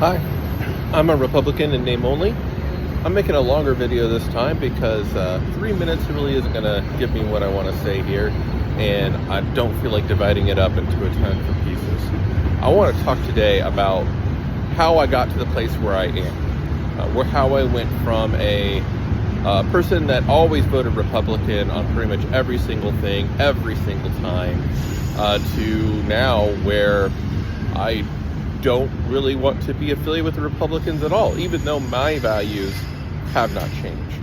Hi, I'm a Republican in name only. I'm making a longer video this time because 3 minutes really isn't going to give me what I want to say here, and I don't feel like dividing it up into a ton of pieces. I want to talk today about how I got to the place where I am, how I went from a person that always voted Republican on pretty much every single thing, every single time, to now where I don't really want to be affiliated with the Republicans at all, even though my values have not changed,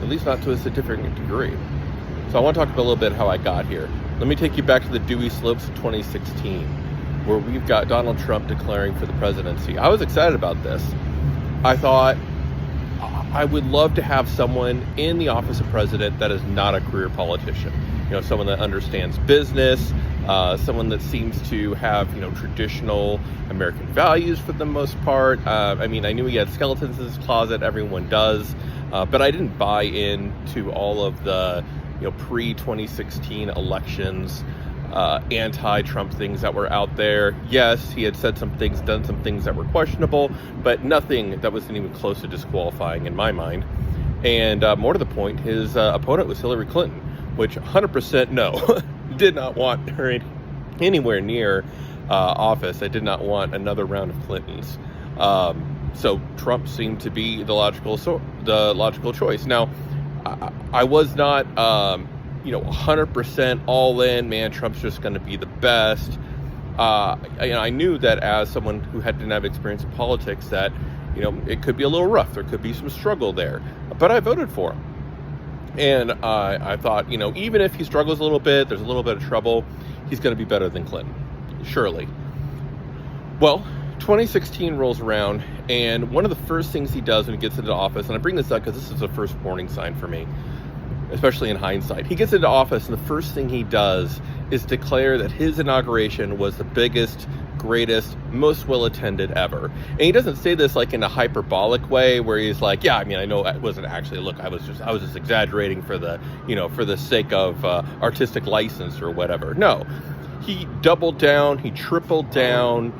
at least not to a significant degree. So I want to talk about a little bit how I got here. Let me take you back to the dewy slopes of 2016, where we've got Donald Trump declaring for the presidency. I was excited about this. I thought I would love to have someone in the office of president that is not a career politician. Someone that understands business, someone that seems to have, traditional American values for the most part. I knew he had skeletons in his closet. Everyone does. But I didn't buy into all of the, pre-2016 elections, anti-Trump things that were out there. Yes, he had said some things, done some things that were questionable, but nothing that wasn't even close to disqualifying in my mind. And more to the point, his opponent was Hillary Clinton, which 100% no, did not want her anywhere near office. I did not want another round of Clintons. So Trump seemed to be the logical choice. Now, I was not 100% all in. Man, Trump's just going to be the best. I knew that as someone who didn't have experience in politics, that it could be a little rough. There could be some struggle there, but I voted for him. And I thought, even if he struggles a little bit, there's a little bit of trouble, he's going to be better than Clinton, surely. Well, 2016 rolls around, and one of the first things he does when he gets into office, and I bring this up because this is the first warning sign for me, especially in hindsight. He gets into office, and the first thing he does is declare that his inauguration was the biggest, greatest, most well-attended ever. And he doesn't say this like in a hyperbolic way where he's like, I know it wasn't actually, look, I was just exaggerating for the, for the sake of artistic license or whatever. No, he doubled down, he tripled down.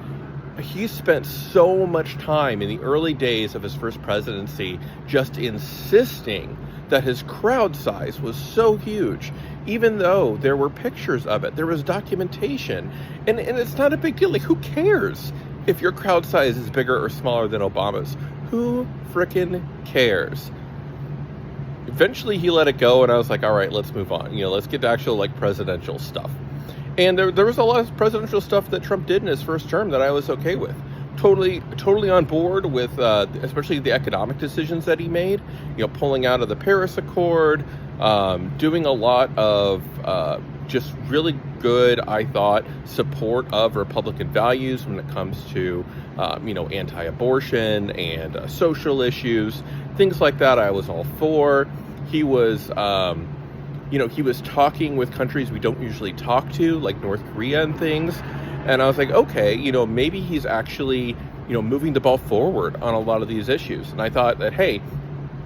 He spent so much time in the early days of his first presidency just insisting that his crowd size was so huge, even though there were pictures of it, there was documentation, and it's not a big deal. Like, who cares if your crowd size is bigger or smaller than Obama's? Who frickin' cares? Eventually he let it go, and I was like, all right, let's move on. Let's get to actual presidential stuff. And there was a lot of presidential stuff that Trump did in his first term that I was okay with. Totally on board with, especially the economic decisions that he made. Pulling out of the Paris Accord, doing a lot of just really good, I thought, support of Republican values when it comes to, anti-abortion and social issues, things like that. I was all for. He was, he was talking with countries we don't usually talk to, like North Korea and things. And I was like, okay, maybe he's actually, moving the ball forward on a lot of these issues. And I thought that, hey,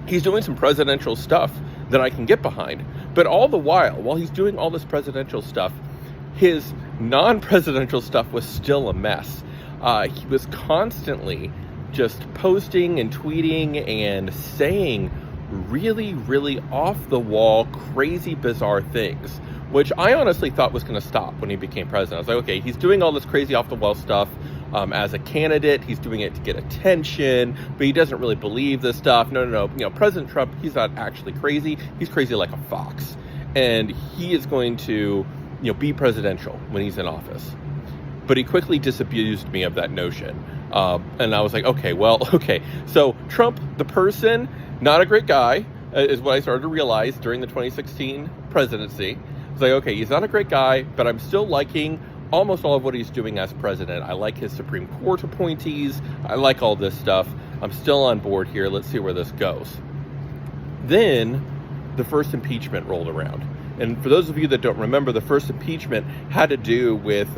he's doing some presidential stuff that I can get behind. But all the while he's doing all this presidential stuff, his non-presidential stuff was still a mess. He was constantly just posting and tweeting and saying really, really off-the-wall, crazy, bizarre things, which I honestly thought was going to stop when he became president. I was like, okay, he's doing all this crazy off-the-wall stuff as a candidate. He's doing it to get attention, but he doesn't really believe this stuff. No. President Trump, he's not actually crazy. He's crazy like a fox. And he is going to, be presidential when he's in office. But he quickly disabused me of that notion. And I was like, okay. So Trump, the person, not a great guy, is what I started to realize during the 2016 presidency. I was like, okay, he's not a great guy, but I'm still liking almost all of what he's doing as president. I like his Supreme Court appointees. I like all this stuff. I'm still on board here. Let's see where this goes. Then the first impeachment rolled around. And for those of you that don't remember, the first impeachment had to do with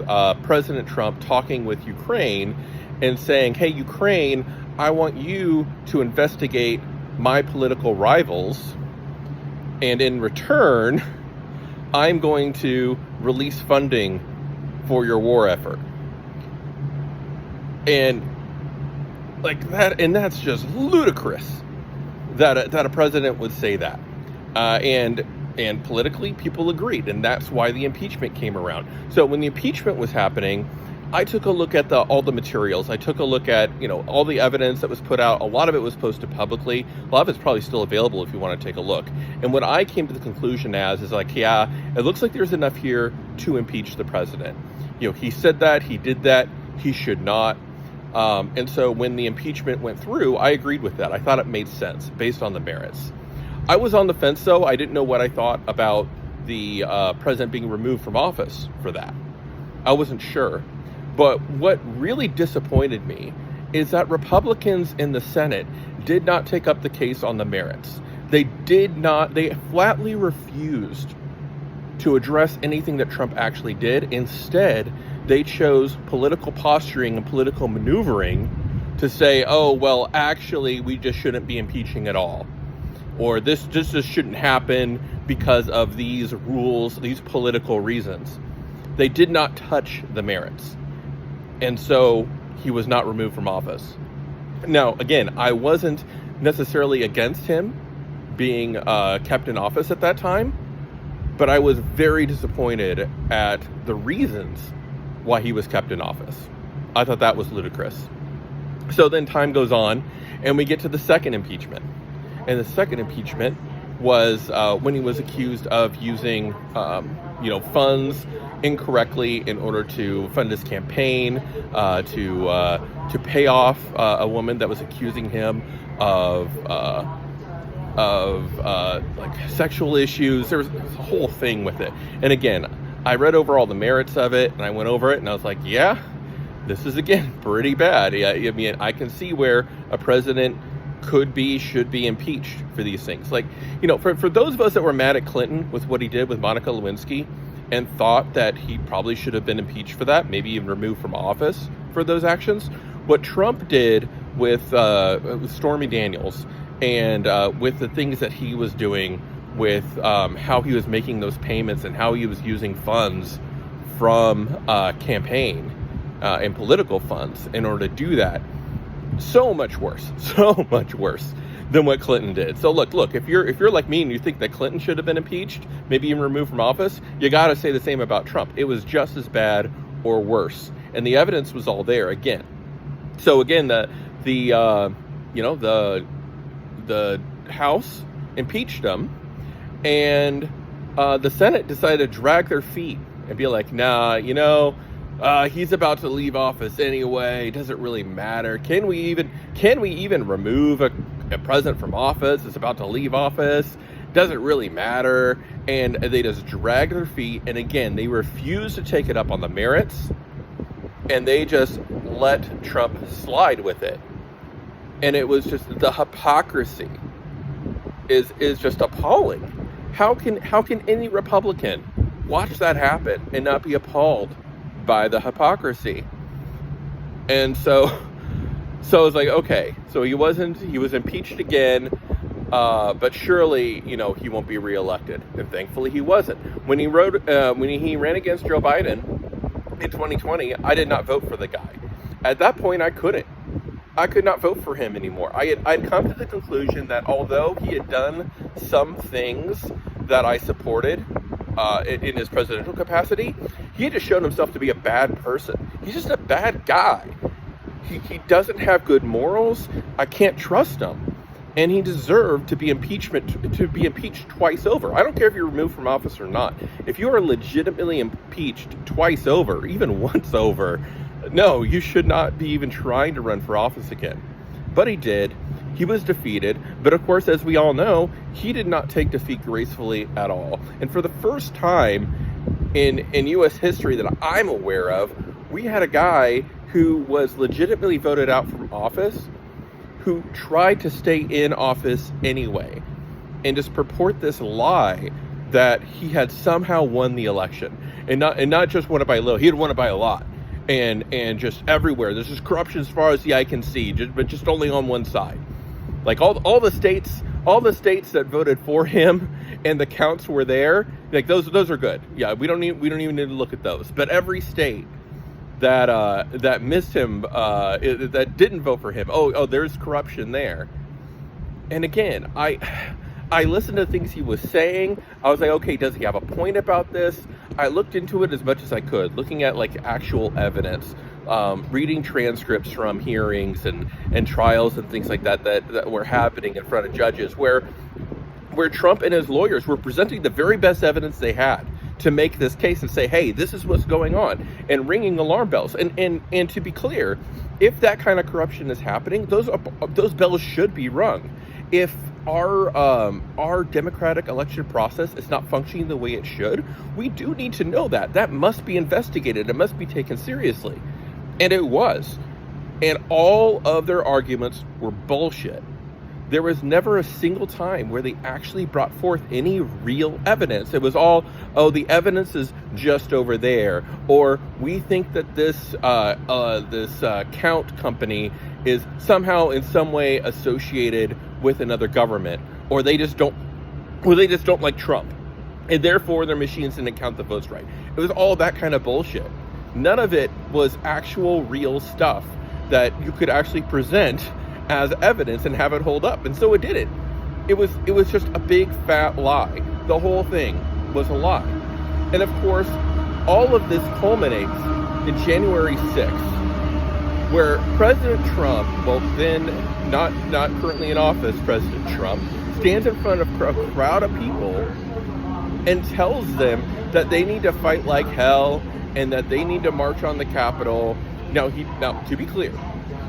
President Trump talking with Ukraine and saying, hey, Ukraine, I want you to investigate my political rivals, and in return, I'm going to release funding for your war effort. And Like that, and that's just ludicrous that a president would say that. And politically, people agreed, and that's why the impeachment came around. So when the impeachment was happening, I took a look at all the materials. I took a look at, all the evidence that was put out. A lot of it was posted publicly. A lot of it's probably still available if you want to take a look. And what I came to the conclusion is like, yeah, it looks like there's enough here to impeach the president. He said that, he did that, he should not. And so when the impeachment went through, I agreed with that. I thought it made sense based on the merits. I was on the fence, though. I didn't know what I thought about the president being removed from office for that. I wasn't sure. But what really disappointed me is that Republicans in the Senate did not take up the case on the merits. They flatly refused to address anything that Trump actually did. Instead, they chose political posturing and political maneuvering to say, oh, well, actually, we just shouldn't be impeaching at all. Or this just shouldn't happen because of these rules, these political reasons. They did not touch the merits. And so he was not removed from office. Now, again, I wasn't necessarily against him being kept in office at that time, but I was very disappointed at the reasons why he was kept in office. I thought that was ludicrous. So then time goes on, and we get to the second impeachment. And the second impeachment was when he was accused of using, funds incorrectly in order to fund his campaign, to pay off a woman that was accusing him of like sexual issues. There was a whole thing with it. And again, I read over all the merits of it, and I went over it, and I was like, yeah, this is, again, pretty bad. Yeah, I mean, I can see where a president should be impeached for these things. Like, for those of us that were mad at Clinton with what he did with Monica Lewinsky and thought that he probably should have been impeached for that, maybe even removed from office for those actions, what Trump did with Stormy Daniels and with the things that he was doing with how he was making those payments and how he was using funds from campaign and political funds in order to do that, so much worse than what Clinton did. So look, if you're like me and you think that Clinton should have been impeached, maybe even removed from office, you got to say the same about Trump. It was just as bad or worse, and the evidence was all there again. So again, the House impeached him, and the Senate decided to drag their feet and be like, nah, he's about to leave office anyway. It doesn't really matter. Can we even remove a president from office? It's about to leave office. Doesn't really matter. And they just drag their feet. And again, they refuse to take it up on the merits. And they just let Trump slide with it. And it was just the hypocrisy is just appalling. How can any Republican watch that happen and not be appalled by the hypocrisy? And so it's like, okay, so he was impeached again, but surely, he won't be reelected. And thankfully he wasn't. When he ran against Joe Biden in 2020, I did not vote for the guy. At that point, I could not vote for him anymore. I'd come to the conclusion that although he had done some things that I supported in his presidential capacity, he had just shown himself to be a bad person. He's just a bad guy. He doesn't have good morals. I can't trust him. And he deserved to be impeached twice over. I don't care if you're removed from office or not. If you are legitimately impeached twice over, even once over, no, you should not be even trying to run for office again. But he did. He was defeated. But of course, as we all know, he did not take defeat gracefully at all. And for the first time in U.S. history that I'm aware of, we had a guy who was legitimately voted out from office, who tried to stay in office anyway, and just purport this lie that he had somehow won the election, and not just won it by a little. He had won it by a lot, and just everywhere. There's just corruption as far as the eye can see, but just only on one side. Like all the states that voted for him and the counts were there. Like those are good. Yeah, we don't even need to look at those. But every state that missed him, that didn't vote for him. Oh, there's corruption there. And again, I listened to things he was saying. I was like, okay, does he have a point about this? I looked into it as much as I could, looking at like actual evidence, reading transcripts from hearings and trials and things like that were happening in front of judges, where Trump and his lawyers were presenting the very best evidence they had to make this case and say, hey, this is what's going on, and ringing alarm bells. And to be clear, if that kind of corruption is happening, those bells should be rung. If our democratic election process is not functioning the way it should, we do need to know that. That must be investigated. It must be taken seriously. And it was. And all of their arguments were bullshit. There was never a single time where they actually brought forth any real evidence. It was all, oh, the evidence is just over there, or we think that this count company is somehow in some way associated with another government, or they just don't like Trump, and therefore their machines didn't count the votes right. It was all that kind of bullshit. None of it was actual real stuff that you could actually present as evidence and have it hold up. And so it didn't. It was just a big fat lie. The whole thing was a lie. And of course, all of this culminates in January 6th, where President Trump, well then not currently in office President Trump, stands in front of a crowd of people and tells them that they need to fight like hell and that they need to march on the Capitol. Now, to be clear,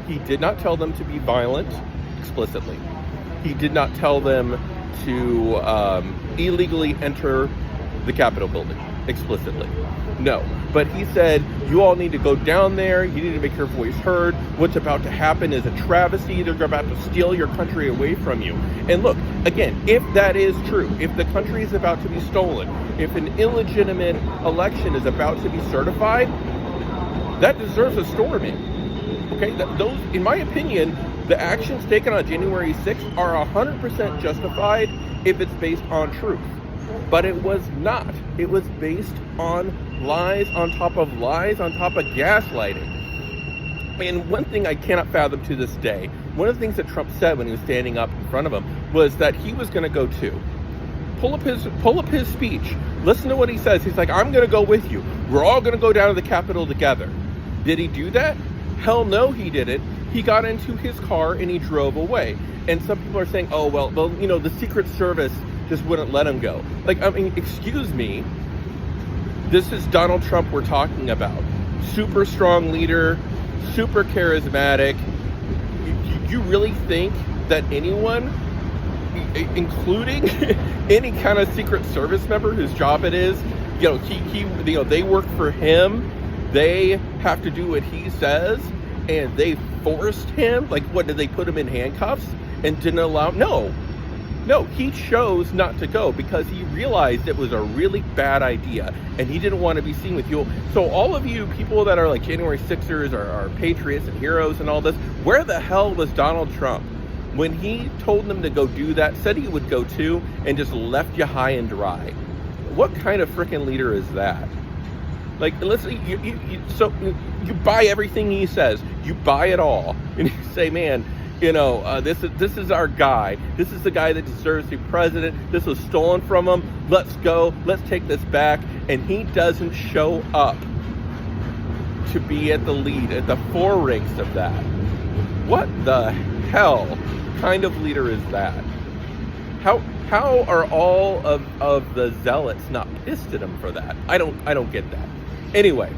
he did not tell them to be violent explicitly. He did not tell them to illegally enter the Capitol building explicitly. No. But he said, you all need to go down there. You need to make your voice heard. What's about to happen is a travesty. They're about to steal your country away from you. And look, again, if that is true, if the country is about to be stolen, if an illegitimate election is about to be certified, that deserves a storming. Okay, those, in my opinion, the actions taken on January 6th are 100% justified if it's based on truth. But it was not. It was based on lies on top of lies on top of gaslighting. And one thing I cannot fathom to this day, one of the things that Trump said when he was standing up in front of him was that he was going to go too. Pull up his speech. Listen to what he says. He's like, I'm going to go with you. We're all going to go down to the Capitol together. Did he do that? Hell no, he didn't. He got into his car and he drove away. And some people are saying, oh, well, you know, the Secret Service just wouldn't let him go. Like, I mean, excuse me. This is Donald Trump we're talking about. Super strong leader, super charismatic. You really think that anyone, including any kind of Secret Service member whose job it is, they work for him, they have to do what he says, and they forced him? Like, what, did they put him in handcuffs and didn't allow? No, he chose not to go because he realized it was a really bad idea and he didn't want to be seen with you. So all of you people that are like January 6ers or patriots and heroes and all this, where the hell was Donald Trump when he told them to go do that, said he would go too, and just left you high and dry? What kind of freaking leader is that? Like, listen, you buy everything he says, you buy it all, and you say, man, you know, this is our guy. This is the guy that deserves to be president. This was stolen from him. Let's go. Let's take this back. And he doesn't show up to be at the lead, at the fore ranks of that. What the hell kind of leader is that? How are all of the zealots not pissed at him for that? I don't get that. Anyway,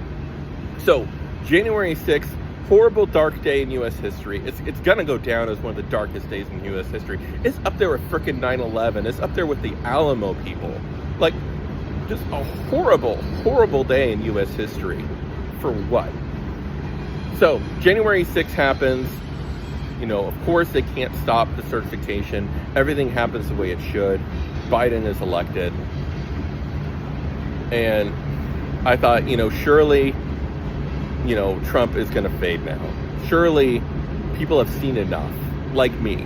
so January 6th, horrible dark day in U.S. history. It's gonna go down as one of the darkest days in U.S. history. It's up there with frickin' 9/11. It's up there with the Alamo people. Like, just a horrible, horrible day in U.S. history. For what? So January 6th happens. You know, of course they can't stop the certification. Everything happens the way it should. Biden is elected. And I thought, you know, surely, you know, Trump is going to fade now. Surely people have seen enough, like me.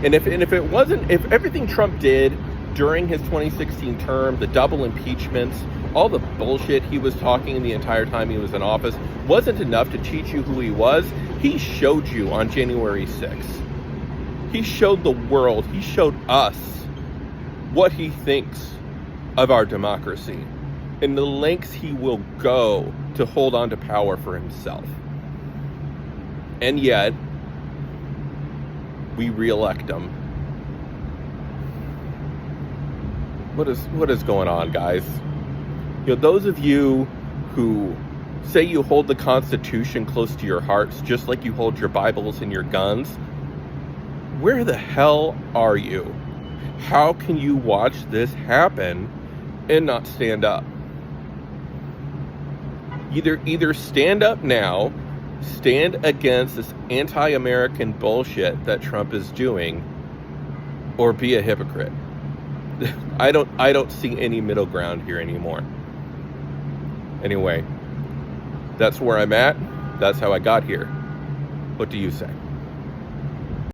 And if everything Trump did during his 2016 term, the double impeachments, all the bullshit he was talking the entire time he was in office wasn't enough to teach you who he was. He showed you on January 6th. He showed the world, he showed us what he thinks of our democracy and the lengths he will go to hold on to power for himself. And yet, we reelect him. What is going on, guys? You know, those of you who say you hold the Constitution close to your hearts, just like you hold your Bibles and your guns, where the hell are you? How can you watch this happen and not stand up? Either stand up now, stand against this anti-American bullshit that Trump is doing, or be a hypocrite. I don't see any middle ground here anymore. Anyway, that's where I'm at. That's how I got here. What do you say?